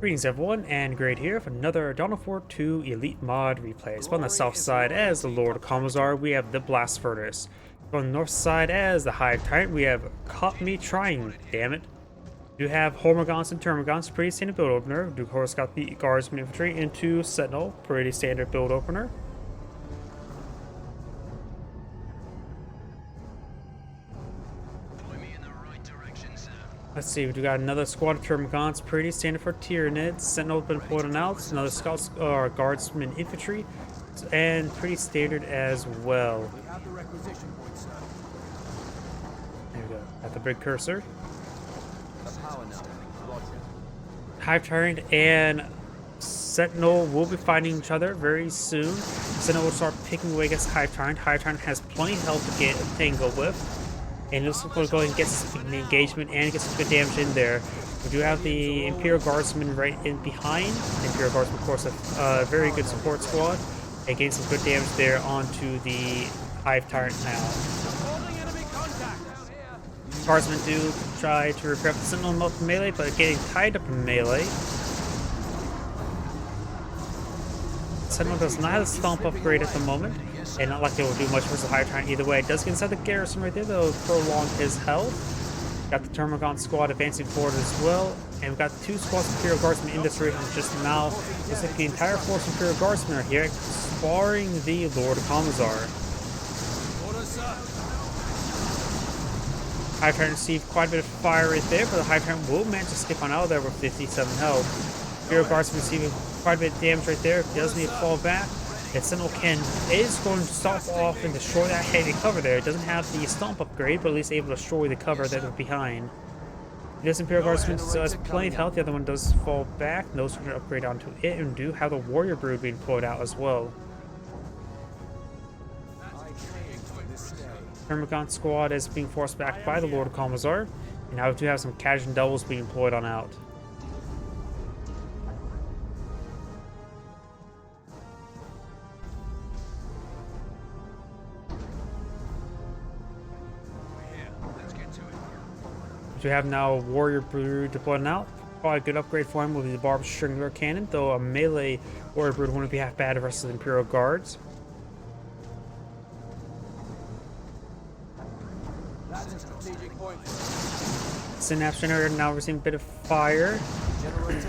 Greetings everyone, and Great here for another Dawn of War 2 Elite Mod replay. So on the south side as the Lord Commissar, we have TheBlastFurnace. On the north side as the Hive Tyrant, we have Caught Me Trying, damn it. We do have Hormigons and Termagons, pretty standard build opener. We do of course got the Guardsman Infantry into Sentinel, pretty standard build opener. Let's see, we do got another squad of Termagons, pretty standard for Tyrant. Sentinel been pulled out, another Scouts or Guardsman Infantry, and pretty standard as well. There we go, at the big cursor. Hive Tyrant and Sentinel will be fighting each other very soon. Sentinel will start picking away against Hive Tyrant. Hive Tyrant has plenty of health to get tangled with. And looks like we'll go ahead and get some engagement and get some good damage in there. We do have the Imperial Guardsmen right in behind. The Imperial Guardsmen, of course, a very good support squad. And getting some good damage there onto the Hive Tyrant now. Guardsmen do try to repair the Sentinel up in melee, but getting tied up in melee. Sentinel does not have a stomp upgrade at the moment. And not like they will do much versus the Hive Tyrant either way. It does get inside the garrison right there, though, prolong his health. Got the Termagon squad advancing forward as well. And we've got two squads of Imperial Guardsmen in this region just now. Looks like the entire force of Imperial Guardsmen are here, sparring the Lord Commissar. Hive Tyrant received quite a bit of fire right there, but the Hive Tyrant will manage to skip on out of there with 57 health. Imperial Guardsmen receiving quite a bit of damage right there. Does need to fall back. And Sentinel is going to stomp off and destroy that heavy cover there. It doesn't have the stomp upgrade, but at least able to destroy the cover that is behind. This Imperial Guardsman still has plenty of health. The other one does fall back. No sort of upgrade onto it, and do have the Warrior Brood being pulled out as well. Termagon squad is being forced back by the Lord Commissar, and now we do have some Cajun Devils being employed on out. We have now a Warrior Brood deployed now. Probably a good upgrade for him will be the Barbed Strangler Cannon, though a melee Warrior Brood wouldn't be half bad versus the Imperial Guards. Synapse Generator now receiving a bit of fire.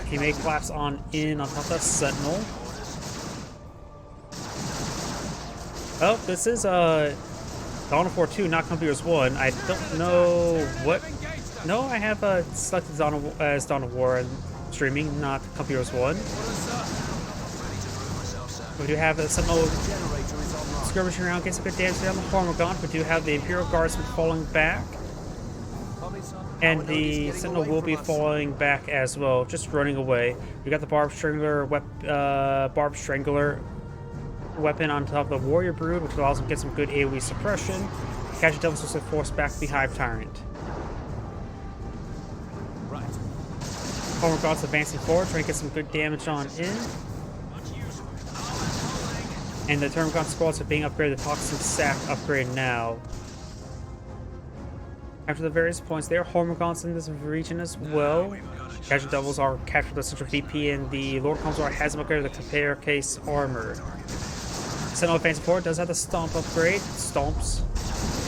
He may collapse on top of the Sentinel. Oh, this is Dawn of War 2, not Computers 1. I don't know what. No, I have selected Dawn of War streaming, not Computers 1. We do have a Sentinel skirmishing around, getting some good damage on the Hormigons. We do have the Imperial Guardsmen falling back. And the Sentinel will be falling back as well, just running away. We got the Barbed Strangler weapon on top of the Warrior Brood, which allows him to get some good AoE suppression. Cajun Devils also force back the Hive Tyrant. Hormigons advancing forward, trying to get some good damage on in. And the Termagon squads are being upgraded. The Toxic Sack upgrade now. After the various points there, Hormigons in this region as well. Cajun Devils are captured the central VP, and the Lord Commissar has them upgraded the Compare Case Armor. Sentinel advancing forward does have the Stomp upgrade, stomps,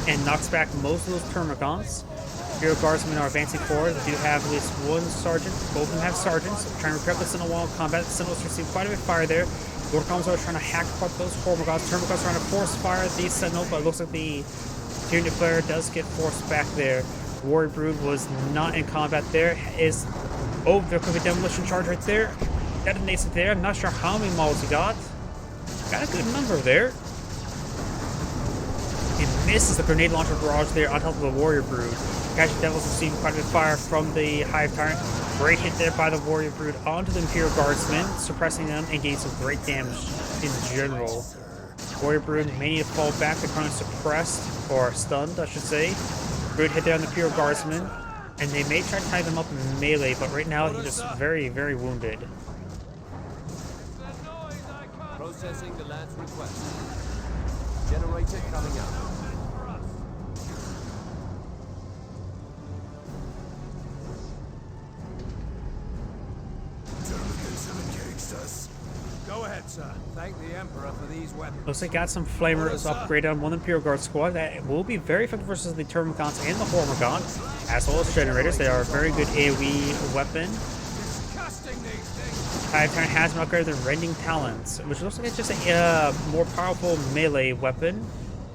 and knocks back most of those Termagons. Imperial Guardsmen are advancing forward. They do have at least one sergeant. Both of them have sergeants. Trying to repair the Sentinel while in combat. The Sentinels receive quite a bit of fire there. Lord Commissar is trying to hack apart those Hormigons. Termagons trying to force fire the Sentinel, but it looks like the Tyrant player does get forced back there. Warrior Brood was not in combat there. Oh, there could be a demolition charge right there. Detonates it there. I'm not sure how many models he got. Got a good number there. He misses the grenade launcher barrage there on top of the Warrior Brood. Cajun Devils receiving quite a bit of fire from the Hive Tyrant. Great hit there by the Warrior Brood onto the Imperial Guardsmen, suppressing them and getting some great damage in general. Warrior Brood may need to fall back. They're currently suppressed, or stunned, I should say. Brood hit there on the Imperial Guardsmen, and they may try to tie them up in melee, but right now he's just very, very wounded. Processing the lad's request. Generator coming out. that, sir. Thank the Emperor for these weapons. Looks like got some flamers upgraded on one Imperial Guard squad that will be very effective versus the Termagants and the Hormigont, as well as generators. They are a very good AoE weapon. Disgusting, these things. Hive Tyrant has been upgraded with Rending Talons, which looks like it's just a more powerful melee weapon.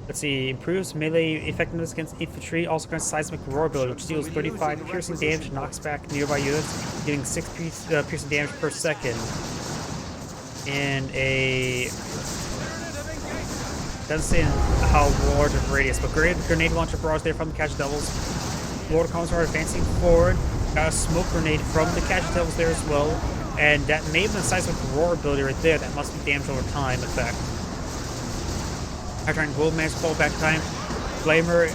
Let's see, improves melee effectiveness against infantry, also grants seismic roar ability, which deals 35 piercing damage and knocks back nearby units, dealing 6 piercing damage per second. And a... doesn't say how large of radius, but grenade launcher barrage there from the Catch Devils. Lord Commissar advancing forward, got a smoke grenade from the Catch Devils there as well, and that may have been a seismic roar ability right there. That must be damage over time effect. Tyrant will manage fall back time. Flamer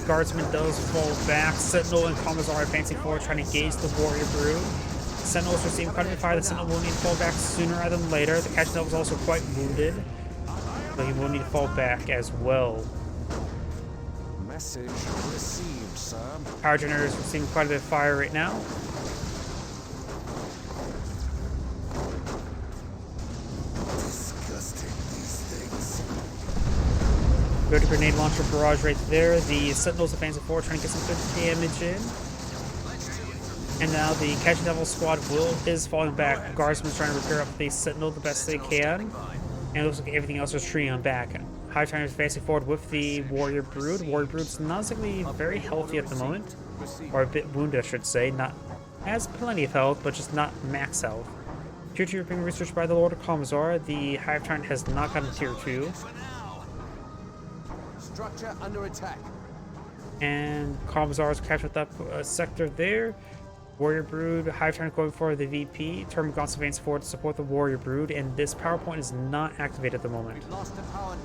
Guardsman does fall back. Sentinel and Commissar advancing forward, trying to engage the Warrior Brood. Sentinels receiving quite a bit of fire. The Sentinel will need to fall back sooner rather than later. The Catch Devil is also quite wounded, so he will need to fall back as well. Message received, sir. Power generators receiving quite a bit of fire right now. Good grenade launcher barrage right there. The Sentinels advancing forward, trying to get some good damage in. And now the Catch Devil squad is falling back. Guardsman's trying to repair up the Sentinel the best they can. And it looks like everything else is tryin back. Hive Tyrant is advancing forward with the Warrior Brood. Warrior Brood's not exactly very healthy at the moment. Or a bit wounded, I should say. Not has plenty of health, but just not max health. Tier 2 being researched by the Lord of Commissar. The Hive Tyrant has not gotten Tier 2. Structure under attack. And Commissar's captured that sector there. Warrior Brood, Hive Tyrant going for the VP. Termagants advance forward to support the Warrior Brood, and this power point is not activated at the moment. We've lost a power.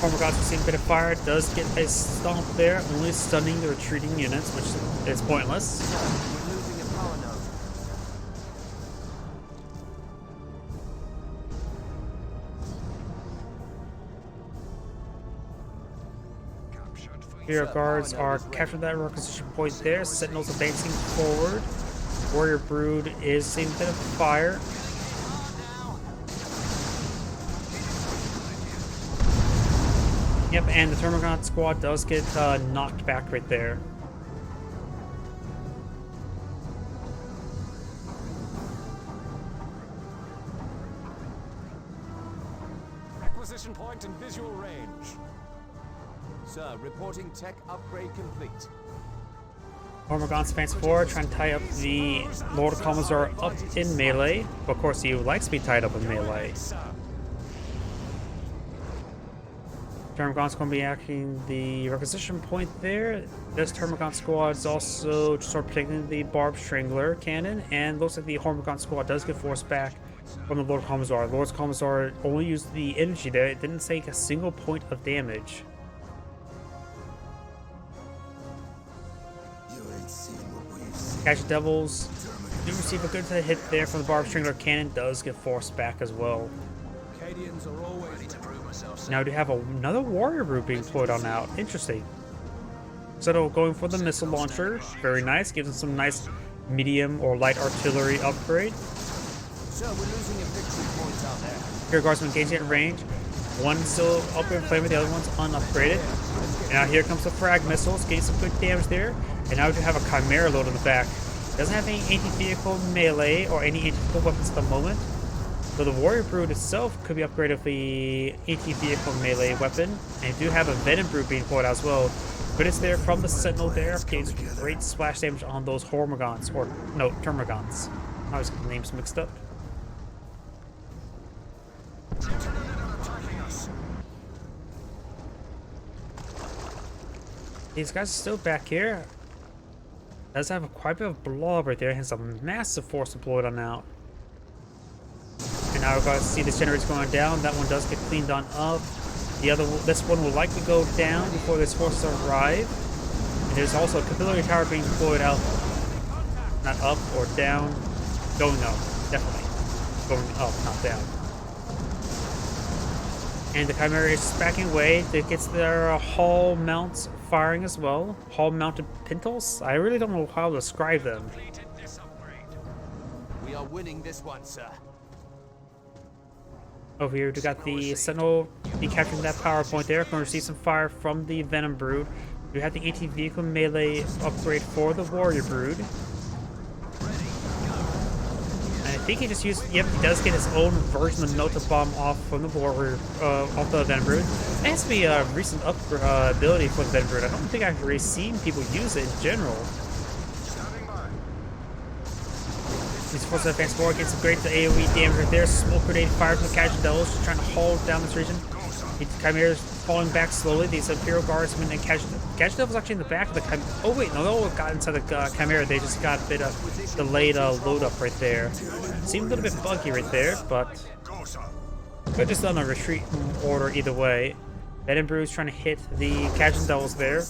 Termagants receiving a bit of fire, does get a stomp there, only stunning the retreating units, which is pointless. We're losing a power node. Imperial Guards are capturing that requisition point there. Sentinels advancing forward. Warrior Brood is seeing a bit of fire. Yep, and the Termagant squad does get knocked back right there. Acquisition point and visual range. Sir, reporting tech upgrade complete. Hormigons advance forward, trying to tie up the Lord Commissar up in melee. Of course, he likes to be tied up in melee. Termagant's going to be acting the requisition point there. This Termagant squad is also sort of protecting the Barb Strangler cannon, and looks like the Hormigant squad does get forced back from the Lord Commissar. Lord Commissar only used the energy there. It didn't take a single point of damage. Catch Devils do receive a good hit there from the Barb Strangler cannon, does get forced back as well. Acadians are always ready to prove myself. Now we have another Warrior Brood being deployed on out. Interesting. So going for the missile launcher. Very nice. Gives them some nice medium or light artillery upgrade. Sir, we're losing a victory point out there. Here Guardsman engaging at range. One still upgrade flavor, the other one's unupgraded. And now here comes the frag missiles, getting some good damage there. And now we have a Chimera load in the back. Doesn't have any anti-vehicle melee or any anti-vehicle weapons at the moment. So the Warrior Brood itself could be upgraded with the anti-vehicle melee weapon. And you do have a Venom Brood being pulled out as well. But it's there from the Sentinel there, getting some great splash damage on those Hormigons, or no, Termagants. I was getting the names mixed up. These guys are still back here. Does have quite a bit of blob right there. Has a massive force deployed on out. And now we're going to see the generators going down. That one does get cleaned on up. This one will likely go down before this force arrive. And there's also a capillary tower being deployed out. Not up or down. Going up, definitely. Going up, not down. And the Chimera is backing away. It gets their hull mounts firing as well. Hull mounted pintles? I really don't know how to describe them. We are winning this one, sir. Over here, we got the Sentinel be capturing that power point there. Going to receive some fire from the Venom Brood. We have the AT vehicle melee upgrade for the Warrior Brood. And I think he just used, yep, he does get his own version of Melta Bomb off from the Warrior, off the Venom Brood. It has to be a recent ability for the Venom Brood. I don't think I've really seen people use it in general. He's forced to advance forward, gets some great AoE damage right there. Smoke grenade fired from the Casual Devils, just trying to haul down this region. The Chimera's falling back slowly. These Imperial Guardsmen and Casual Devils actually in the back of the Chimera. Oh wait, no, got inside the Chimera. They just got a bit of delayed load up right there. Seemed a little bit buggy right there, but could just done a retreat order either way. Venom Brood's trying to hit the Casual Devils there.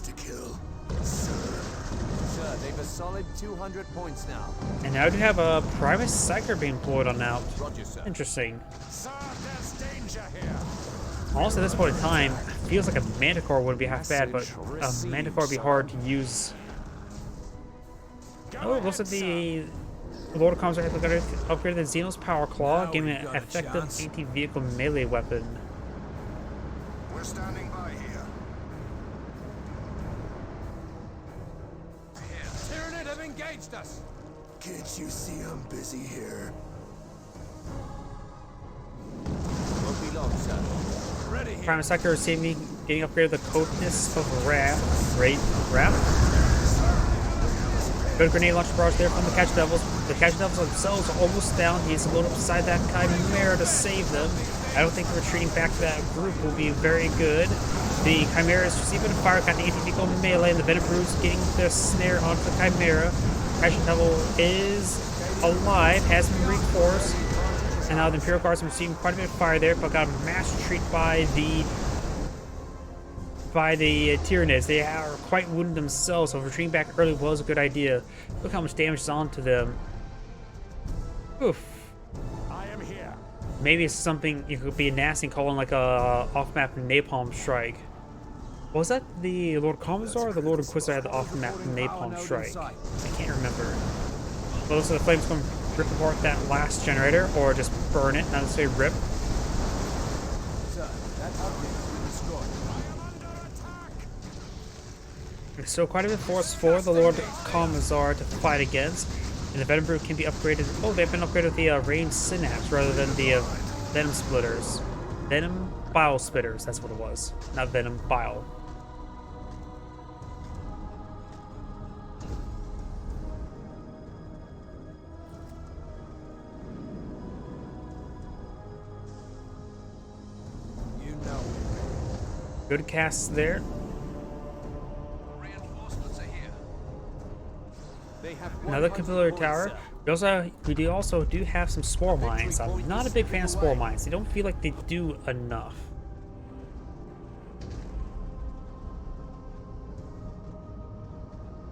They've a solid 200 points now. And now we have a Primus Psyker being deployed on out. Interesting. Sir, there's danger here. Also, at this point in time, feels like a Manticore wouldn't be half bad, but a Manticore would be hard to use. Oh, it looks like the Lord of Commissar has upgraded the Xenos Power Claw, giving it an effective anti-vehicle melee weapon. We're standing by here. Tyrant have engaged us. Can't you see I'm busy here? Won't be long, sir. Ready here. Primus Psyker receiving, getting upgraded the Coldness of Wrath. Good grenade launcher barrage there from the Catch Devils. The Catch Devils themselves are almost down. He's loaded up beside that Chimera to save them. I don't think retreating back to that group will be very good. The Chimera is receiving fire, got the anti-vehicle melee, and the Venom Brood's getting their snare onto the Chimera. Catch Devil is alive, has been reinforced. And now the Imperial Guards are receiving quite a bit of fire there, but got a mass retreat by the Tyranids. They are quite wounded themselves, so retreating back early was a good idea. Look how much damage is onto them. Oof. I am here. Maybe it's something you could be nasty and calling like a off-map napalm strike. Was that the Lord Commissar or the Lord Inquisitor had the off-map napalm strike? I can't remember. Well, looks like the flames going to rip apart that last generator, or just burn it, not necessarily rip. Sir, that object has been destroyed. There's still quite a bit of force for the Lord Commissar to fight against, and the Venom Brood can be upgraded. Oh, they've been upgraded with the ranged synapse rather than the Venom Splitters. Venom Bile Spitters, that's what it was. Not Venom Bile. You know. Good casts there. Reinforcements are here. They have Another 100 capillary points, tower. sir. We also do have some spore mines. I'm not a big fan of spore mines. They don't feel like they do enough.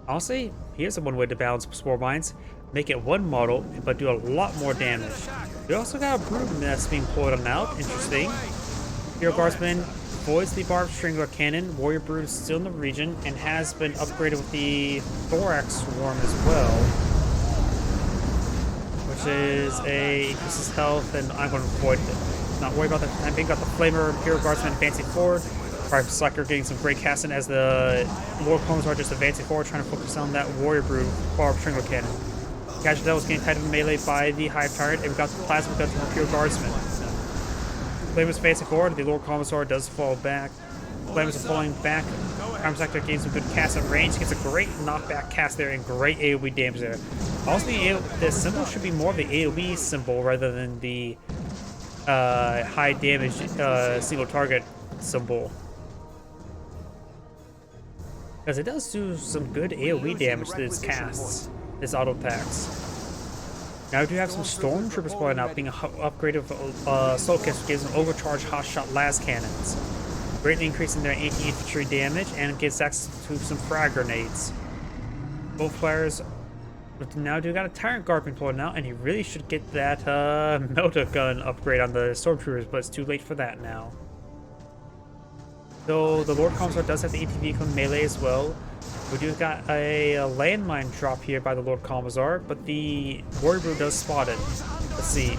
Honestly, here's a one way to balance spore mines. Make it one model, but do a lot more damage. We also got a brood that's being pulled on out. Interesting. Hero Guardsman voids the barbed strangler cannon. Warrior Brood is still in the region and has been upgraded with the Thorax Swarm as well, which is increases health, and I'm going to avoid it. Not worry about that. I think got the Flamer Imperial Guardsman advancing forward. Primus Psyker getting some great casting as the Lord Commissar just advancing forward, trying to focus on that Warrior Brood barbed strangler cannon. Casual Devils getting tied in melee by the Hive Tyrant, and we've got the Plasma Guns from Imperial Guardsman. Flamer's facing forward, the Lord Commissar does fall back. Flamer's are falling back. Primus Psyker gains some good cast at range, gets a great knockback cast there and great AoE damage there. Also, the symbol should be more of the AoE symbol rather than the high damage single target symbol. Because it does do some good AoE damage to its casts, its auto attacks. Now we do have some Stormtroopers pulling out, being upgraded with Soul Kiss, which gives them overcharged hot shot las cannons. Greatly increasing their anti-infantry damage, and gives access to some frag grenades. Both players now do got a Tyrant Guard being pulled out, and he really should get that Melta gun upgrade on the Stormtroopers, but it's too late for that now. Though the Lord Commissar does have the anti-vehicle melee as well. We do got a landmine drop here by the Lord Commissar, but the Warrior Brood does spot it. Let's see.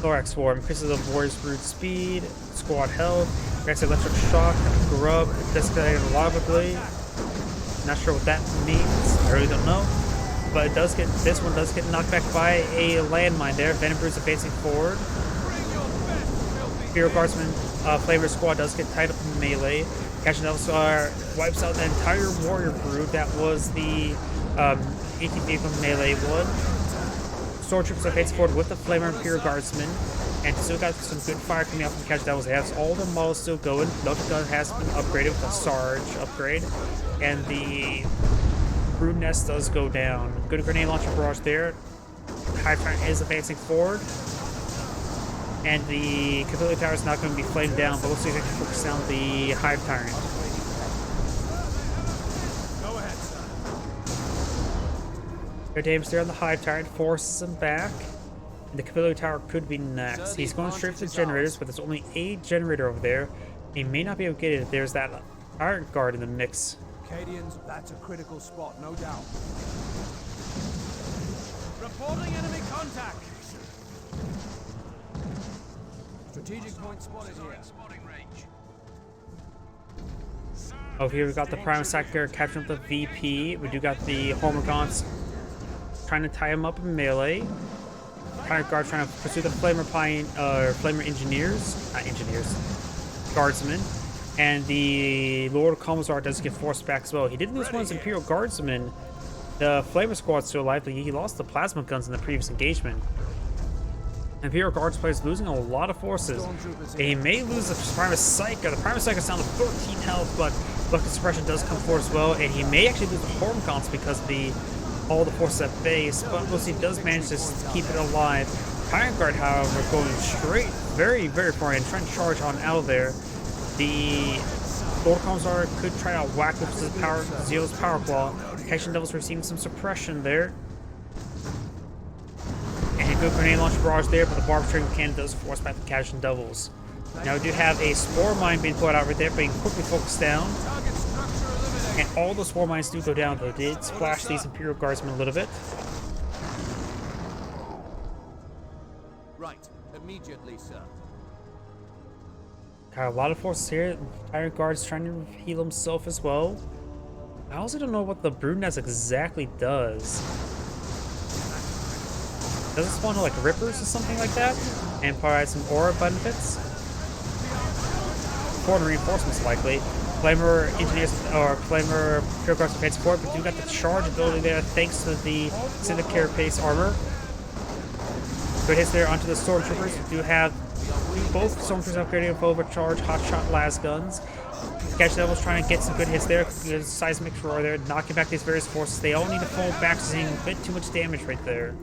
Thorax Swarm increases the Warrior's Brood speed, squad health, grants electric shock, grub, desiccated lava blade. Not sure what that means. I really don't know. But it does get, this one does get knocked back by a landmine there. Venom Brood's advancing forward. Imperial Guardsman Flavor Squad does get tied up in melee. Catching Elsar wipes out the entire Warrior Brood. That was the 18th vehicle melee one. Stormtroopers advancing forward with the Flamer Imperial Guardsman. And still got some good fire coming out from the Catch Devils. They have all the models still going. Local gun has been upgraded with a Sarge upgrade. And the Brood Nest does go down. Good grenade launcher barrage there. Hive Tyrant is advancing forward. And the Capillary Tower is not going to be flamed down, but looks like they can focus down the Hive Tyrant. Go ahead, sir. Good damage there on the Hive Tyrant, forces him back. And the Capillary Tower could be next. He's going straight for the generators, but there's only a generator over there. He may not be able to get it if there's that Tyrant guard in the mix. Cadians, that's a critical spot, no doubt. Reporting enemy contact. Strategic point spotted here. Over here we got the Prime Sacker catching up the VP. We do got the Hormagaunts trying to tie him up in melee. Tyrant Guard trying to pursue the Flamer Engineers. Not Engineers. Guardsmen. And the Lord Commissar does get forced back as well. He did lose one of his Imperial Guardsmen. The Flamer Squad's still alive, but he lost the plasma guns in the previous engagement. Imperial Guards players losing a lot of forces. And he may lose the Primus Psyker. The Primus Psyker is down to 13 health, but Bucket Suppression does come forward as well. And he may actually lose the Hormagaunts because of all the forces at base, but Lucy does manage to keep it alive. Tyrant Guard, however, going straight very, very far in, trying to charge on out of there. The Lord Commissar could try to whack with his Zeal's Power Claw. Catching Devils receiving some suppression there. And a good grenade launch barrage there, but the Barb String Cannon does force back the Catching Devils. Now we do have a Spore Mine being put out right there, being quickly focused down. And all the Spore Mines do go down. They did splash these Imperial Guardsmen a little bit. Right, immediately, sir. Got a lot of forces here. Tyrant Guard's trying to heal himself as well. I also don't know what the Brood Nest exactly does. Does it spawn like Rippers or something like that? And provide some aura benefits? Foreign reinforcements likely. Flamer Engineers or Flamer Imperial Guards defense support, but do got the charge ability there thanks to the Synthetic Carapace armor. Good hits there onto the Stormtroopers. We do have both Stormtroopers upgrading with overcharge, hotshot las guns. Catch Devils trying to get some good hits there. Good seismic roar there, knocking back these various forces. They all need to fall back, seeing a bit too much damage right there.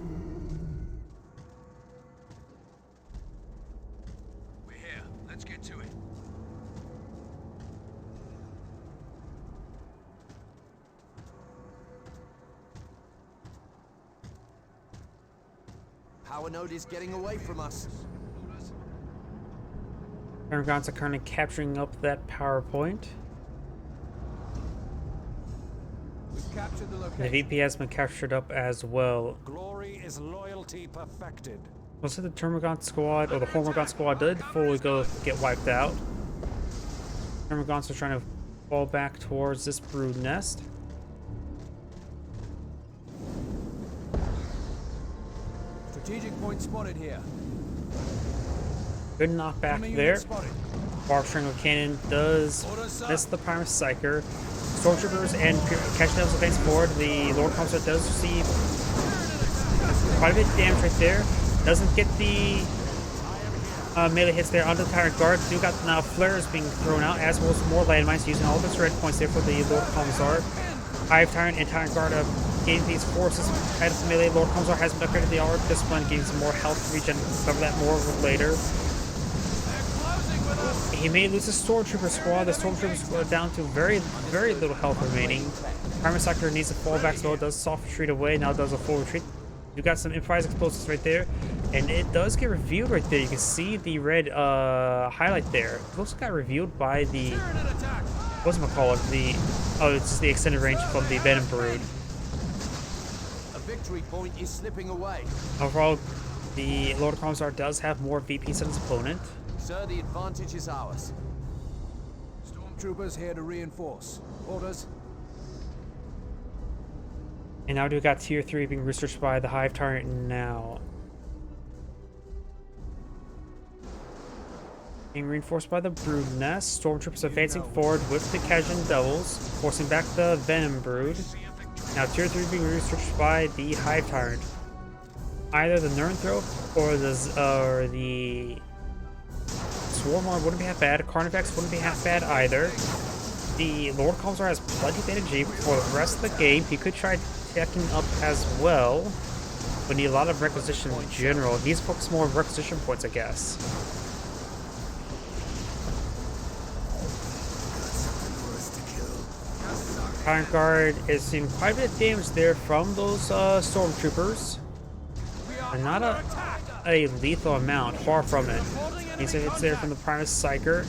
We're here. Let's get to it. Power node is getting away from us. Aragons are currently capturing up that power point. We've captured the The location. VP has been captured up as well. Glory is loyalty perfected. Most of the Termagant squad, or the Hormagaunts squad, did fully get wiped out. Termagants are trying to fall back towards this Brood Nest. Strategic point spotted here. Good knockback Enemy there. unit spotted. Barb Strangle Cannon does miss the Primus Psyker. Stormtroopers and Catch Devils advance forward. The Lord Commissar does receive quite a bit of damage right there. Doesn't get the melee hits there onto the Tyrant Guard. Do got now flares being thrown out, as well as more landmines, using all of its red points there for the Lord Commissar. Hive Tyrant and Tyrant Guard gaining these forces out of the melee. Lord Commissar has been upgraded the Aura Discipline, gaining some more health regen. We'll cover that more later. He may lose his Stormtrooper squad. The Stormtroopers are down to very, very little health remaining. Primus Sector needs to fall back as well. It does soft retreat away. Now it does a full retreat. You got some improvised explosives right there. And it does get revealed right there. You can see the red highlight there. It looks like it got revealed by the... What's it called? Oh, it's just the extended range from the Venom Brood. A victory point is slipping away. Overall, The Lord Commissar does have more VPs than his opponent. Sir, the advantage is ours. Stormtroopers here to reinforce. Orders. And now we've got Tier 3 being researched by the Hive Tyrant now. Being reinforced by the Brood Nest. Stormtroopers advancing forward with the Kajin Devils, forcing back the Venom Brood. Now Tier 3 being researched by the Hive Tyrant. Either the Nernthrope or the Swarmlord wouldn't be half bad. Carnifex wouldn't be half bad either. The Lord Commissar has plenty of energy for the rest of the game. He could try attacking up as well. We need a lot of requisition in general. He needs to focus more on requisition points, I guess. Tyrant Guard is seeing quite a bit of damage there from those Stormtroopers. And not a lethal amount, far from it. He's there from the Primus Psyker.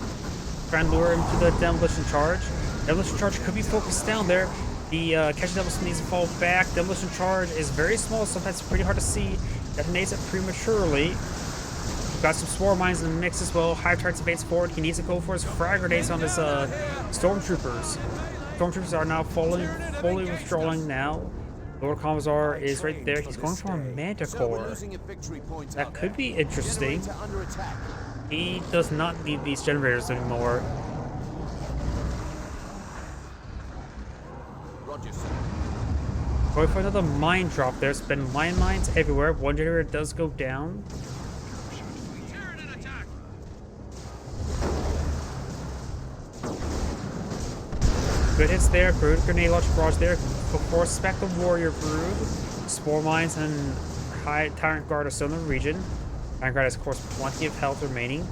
Trying to lure him to the Demolition Charge. Demolition Charge could be focused down there. The Catching Devils needs to fall back. Demolition Charge is very small, sometimes it's pretty hard to see. Detonates it prematurely. We've got some Swarm Mines in the mix as well. Hive Tyrant's advance forward. He needs to go for his frag grenades on his Stormtroopers. Stormtroopers are now fully withdrawing now. Lord Commissar is right there. He's going for a Manticore. That could be interesting. He does not need these generators anymore. Going for another mine drop. There's been mines everywhere. One generator does go down. Good hits there. Brood grenade launch barrage there. Force back the Warrior Brood. Spore Mines and Tyrant Guard are still in the region. Tyrant Guard has, of course, plenty of health remaining.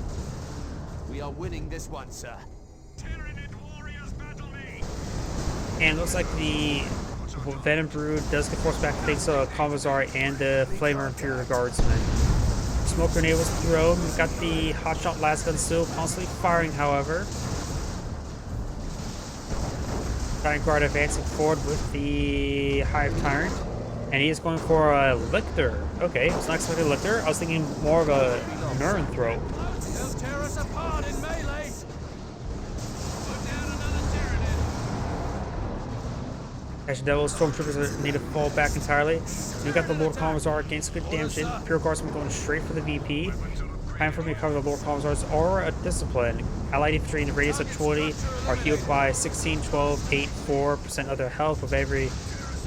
We are winning this one, sir. And looks like the Venom Brood does get forced back thanks to Commissar and the Flamer Imperial Guardsman. Smoke grenade was thrown. We've got the Hotshot Last Gun still constantly firing, however. Tyrant Guard advancing forward with the Hive Tyrant. And he is going for a Lictor. Okay, I was not expecting a Lictor. I was thinking more of a Nernthrope. They'll tear us apart in melee. Catching Devils, Stormtroopers need to fall back entirely. We've got the Lord Commissar against good damage in. Imperial Guardsman going straight for the VP. Time for me to cover the Lord Commissar's or a Discipline. Allied infantry in a radius of 20 are healed by 16, 12, 8, 4% of their health with every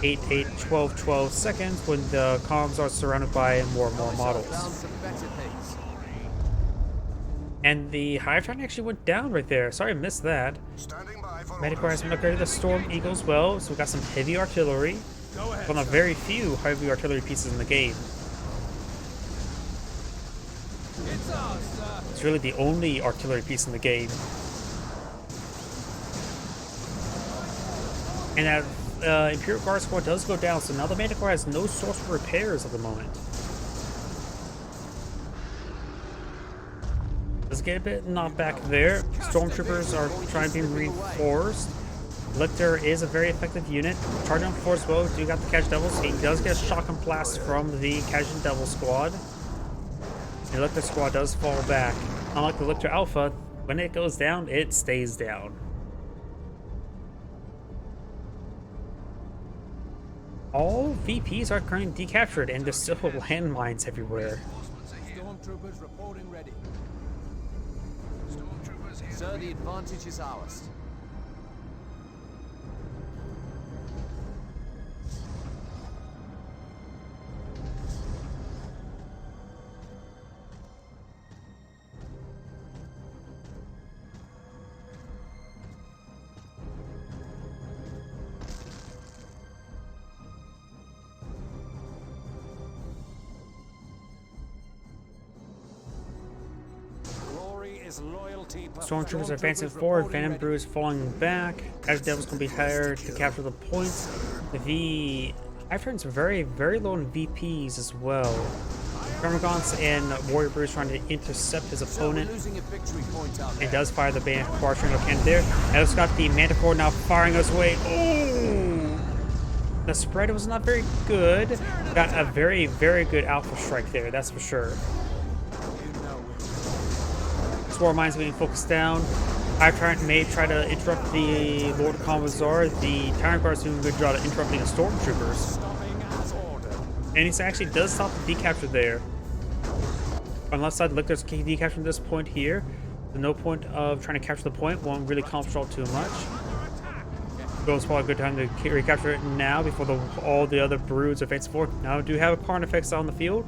8, 8, 12, 12 seconds when the comms are surrounded by more and more models. And the Hive Tyrant actually went down right there. Sorry I missed that. Manticore has been upgraded to Storm Eagle as well, so we've got some heavy artillery. One of very few heavy artillery pieces in the game. It's really the only artillery piece in the game. And that Imperial Guard squad does go down, so now the Manticore has no source for repairs at the moment. Let's get a bit knocked back there. Stormtroopers are trying to be reinforced. Lictor is a very effective unit. Charging on force well. Do got the Catch Devils. He does get a shock and blast from the Cajun Devil squad. The Lictor squad does fall back. Unlike the Lictor Alpha, when it goes down, it stays down. All VPs are currently decaptured, and there's still landmines everywhere. Stormtroopers reporting ready. Sir, the advantage is ours. Stormtroopers are advancing forward, Venom Brood is falling back, as Devils can be hired to capture the points. The Hive Tyrant's very, very low in VPs as well. Termagants and Warrior Brood trying to intercept his opponent. It does fire the Manticore cannon there. And it's got the Manticore now firing us away. Oh! The spread was not very good. Got a very, very good alpha strike there, that's for sure. Swarm mines being focused down. Hive Tyrant may try to interrupt the Lord Commissar. The Tyrant Guard is doing a good job at interrupting the Stormtroopers. And he actually does stop the decapture there. On the left side, look, there's decapture at this point here. There's no point of trying to capture the point. Won't really accomplish all too much. It's probably a good time to recapture it now before all the other broods advance forward. Now, do have a Carnifex on the field.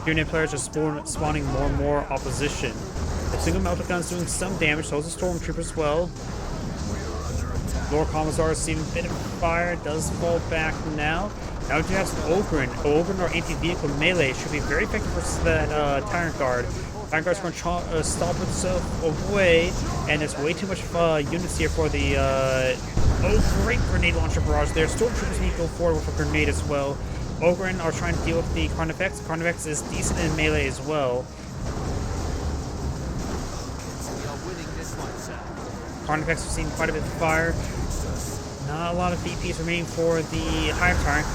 Unit players are spawning more and more opposition. The single melter gun is doing some damage, so is the Stormtrooper as well. Lord Commissar is seeing a bit of fire, does fall back now. Now we do have some Ogren. Ogren or anti-vehicle melee should be very effective versus that Tyrant Guard. Tyrant Guard's going to stomp itself away, and there's way too much units here for the oh, great grenade launcher barrage there. Stormtroopers need to go forward with a grenade as well. Ogren are trying to deal with the Carnifex. Carnifex is decent in melee as well. Carnifex has seen quite a bit of fire. Not a lot of VPs remaining for the Hive Tyrant.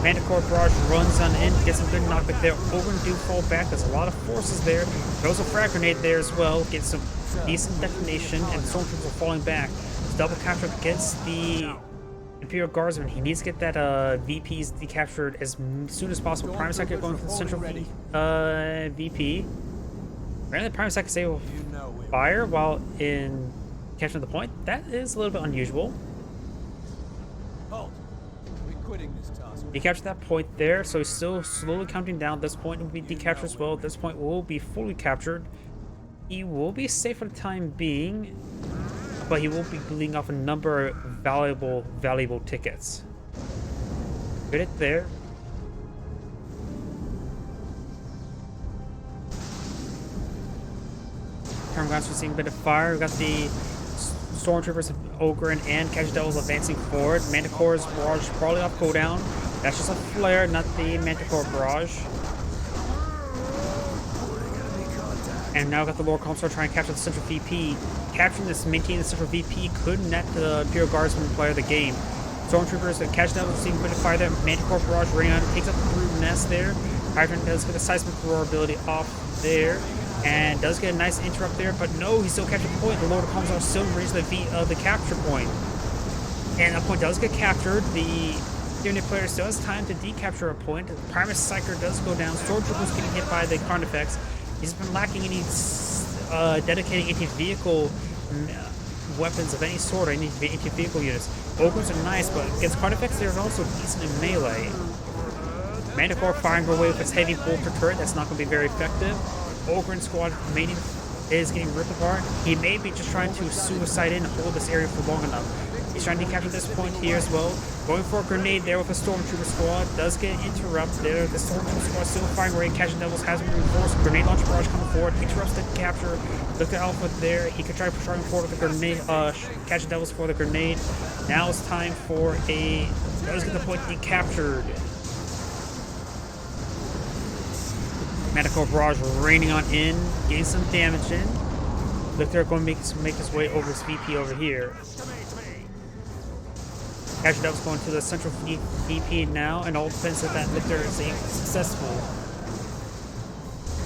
Manticore Barrage runs on in, gets some good knockback there. Ogren do fall back. There's a lot of forces there. Throws a frag grenade there as well. Gets some decent detonation, and the Stormtroopers are falling back. It's double capture against the Imperial Guardsman. He needs to get that VPs decaptured as soon as possible. Prime Sector going for the central VP. Apparently, Prime Sector is able to fire while in capturing the point. That is a little bit unusual. He captured that point there, so he's still slowly counting down. This point will be decaptured as well. This point will be fully captured. He will be safe for the time being, but he will be bleeding off a number of valuable tickets. Good hit there. Termagants are seeing a bit of fire. We've got the Stormtroopers, Ogren, and Cash Devils advancing forward. Manticore's barrage probably off cooldown. That's just a flare, not the Manticore barrage. And now got the Lord Commissar trying to capture the central VP. Capturing this, maintaining the central VP could net the Imperial Guardsman player the game. Stormtroopers and Cash Devils seeing a bit of fire there. Manticore barrage running on, takes up the brood nest there. Tyrant does get a seismic roar ability off there. And does get a nice interrupt there, but no, he still captured the point. The Lord of Commissar still reaches the capture point. And that point does get captured. The unit player still has time to decapture a point. The Primus Psyker does go down. Stormtroopers getting hit by the Carnifex. He's been lacking any dedicating anti-vehicle weapons of any sort or any anti-vehicle units. Ogres are nice, but against Carnifex, they're also decent in melee. Manticore firing away with its heavy bolter turret. That's not going to be very effective. Ogren squad remaining is getting ripped apart. He may be just trying to suicide in and hold this area for long enough. He's trying to capture this point here as well. Going for a grenade there with a Stormtrooper squad. Does get interrupted there. The Stormtrooper squad still firing away. Catching Devils has been reinforced. Grenade launcher barrage coming forward. Interrupts the capture. Look at Alpha there. He could try pushing forward with the grenade. Catching Devils for the grenade. Now it's time for a... Does get the point decaptured. Manticore barrage raining on in, getting some damage in. Look, they're going to make his way over his VP over here. Catch Devils going to the central VP now, and all depends if that Lictor is successful.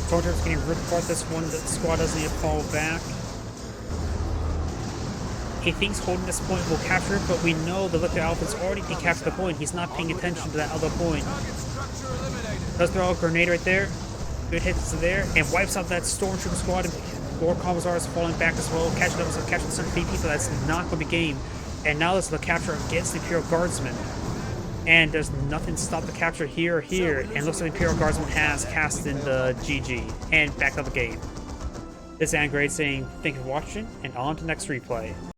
Stormtroopers getting ripped apart. This one, the squad doesn't even fall back. He thinks holding this point will capture it, but we know the Lictor Alpha's already decaptured the point. He's not paying attention to that other point. Does throw a grenade right there. Good hits there, and wipes out that Stormtrooper squad. And Lord Commissar is falling back as well. Catch Devils have captured the central VP, but that's not going to be game. And now this is the capture against the Imperial Guardsman. And there's nothing to stop the capture here or here. And looks like the Imperial Guardsman has cast in the GG and backed up the game. This is Angrade saying thank you for watching, and on to the next replay.